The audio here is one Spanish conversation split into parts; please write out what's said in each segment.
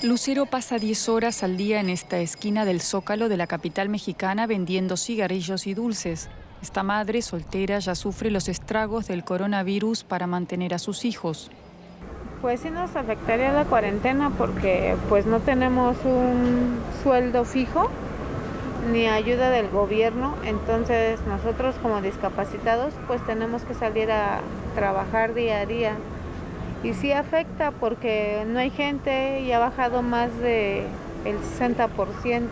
Lucero pasa 10 horas al día en esta esquina del Zócalo de la capital mexicana vendiendo cigarrillos y dulces. Esta madre soltera ya sufre los estragos del coronavirus para mantener a sus hijos. Pues sí nos afectaría la cuarentena porque pues no tenemos un sueldo fijo ni ayuda del gobierno, entonces nosotros como discapacitados pues tenemos que salir a trabajar día a día. Y sí afecta porque no hay gente y ha bajado más del 60%.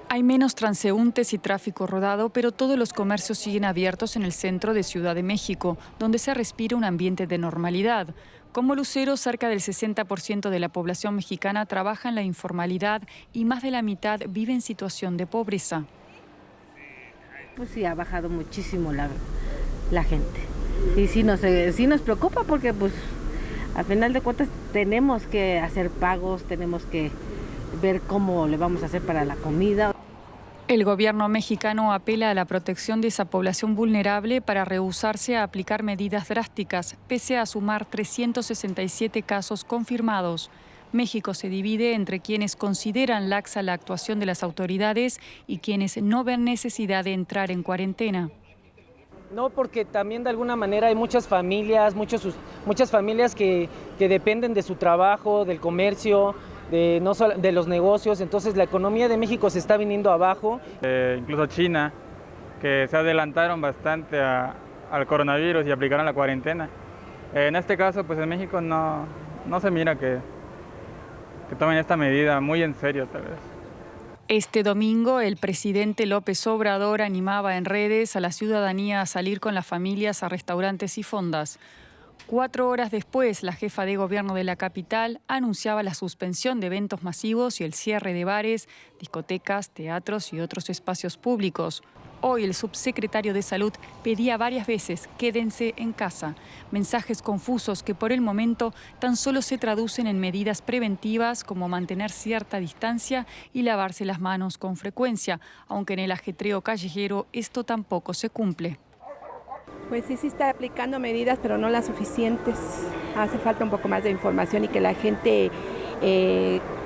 Hay menos transeúntes y tráfico rodado, pero todos los comercios siguen abiertos en el centro de Ciudad de México, donde se respira un ambiente de normalidad. Como Lucero, cerca del 60% de la población mexicana trabaja en la informalidad y más de la mitad vive en situación de pobreza. Pues sí, ha bajado muchísimo la gente. Y sí nos preocupa porque pues al final de cuentas tenemos que hacer pagos, tenemos que ver cómo le vamos a hacer para la comida. El gobierno mexicano apela a la protección de esa población vulnerable para rehusarse a aplicar medidas drásticas, pese a sumar 367 casos confirmados. México se divide entre quienes consideran laxa la actuación de las autoridades y quienes no ven necesidad de entrar en cuarentena. No, porque también de alguna manera hay muchas familias, muchas familias que dependen de su trabajo, del comercio, de los negocios, entonces la economía de México se está viniendo abajo. Incluso China, que se adelantaron bastante al coronavirus y aplicaron la cuarentena. En este caso, pues en México no se mira que tomen esta medida muy en serio, tal vez. Este domingo, el presidente López Obrador animaba en redes a la ciudadanía a salir con las familias a restaurantes y fondas. 4 horas después, la jefa de gobierno de la capital anunciaba la suspensión de eventos masivos y el cierre de bares, discotecas, teatros y otros espacios públicos. Hoy el subsecretario de Salud pedía varias veces quédense en casa. Mensajes confusos que por el momento tan solo se traducen en medidas preventivas como mantener cierta distancia y lavarse las manos con frecuencia, aunque en el ajetreo callejero esto tampoco se cumple. Pues sí está aplicando medidas, pero no las suficientes. Hace falta un poco más de información y que la gente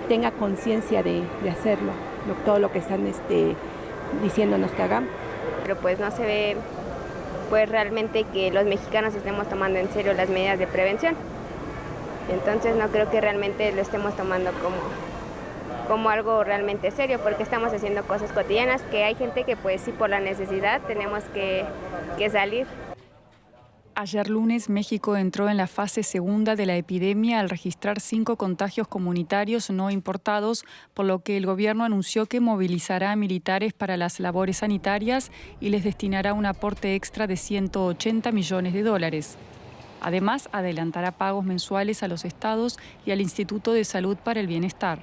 tenga conciencia de hacerlo, todo lo que están diciéndonos que hagamos. Pero pues no se ve pues realmente que los mexicanos estemos tomando en serio las medidas de prevención. Entonces no creo que realmente lo estemos tomando como algo realmente serio, porque estamos haciendo cosas cotidianas que hay gente que pues sí por la necesidad tenemos que salir. Ayer lunes, México entró en la fase segunda de la epidemia al registrar 5 contagios comunitarios no importados, por lo que el gobierno anunció que movilizará a militares para las labores sanitarias y les destinará un aporte extra de $180 millones. Además, adelantará pagos mensuales a los estados y al Instituto de Salud para el Bienestar.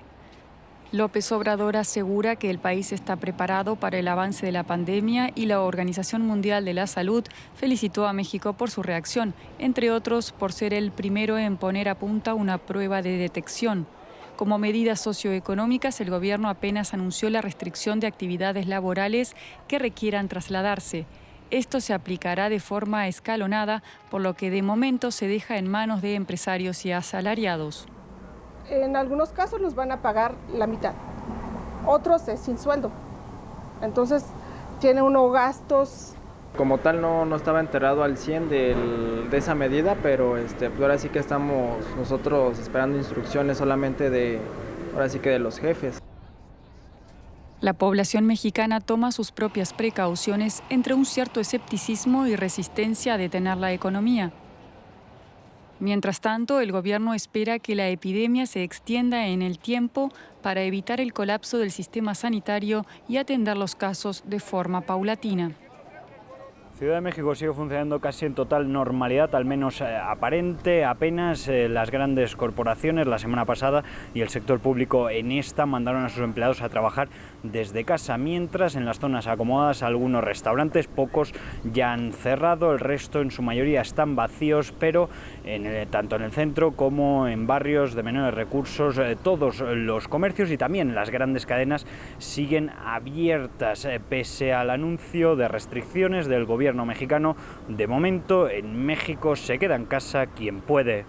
López Obrador asegura que el país está preparado para el avance de la pandemia y la Organización Mundial de la Salud felicitó a México por su reacción, entre otros por ser el primero en poner a punta una prueba de detección. Como medidas socioeconómicas, el gobierno apenas anunció la restricción de actividades laborales que requieran trasladarse. Esto se aplicará de forma escalonada, por lo que de momento se deja en manos de empresarios y asalariados. En algunos casos los van a pagar la mitad, otros es sin sueldo. Entonces tiene unos gastos. Como tal no estaba enterado al 100 de esa medida, pero ahora sí que estamos nosotros esperando instrucciones solamente de los jefes. La población mexicana toma sus propias precauciones entre un cierto escepticismo y resistencia a detener la economía. Mientras tanto, el gobierno espera que la epidemia se extienda en el tiempo para evitar el colapso del sistema sanitario y atender los casos de forma paulatina. Ciudad de México sigue funcionando casi en total normalidad, al menos aparente. Apenas las grandes corporaciones la semana pasada y el sector público en esta mandaron a sus empleados a trabajar desde casa, mientras en las zonas acomodadas algunos restaurantes, pocos ya han cerrado, el resto en su mayoría están vacíos, pero tanto en el centro como en barrios de menores recursos, todos los comercios y también las grandes cadenas siguen abiertas, pese al anuncio de restricciones del gobierno mexicano. De momento, en México se queda en casa quien puede.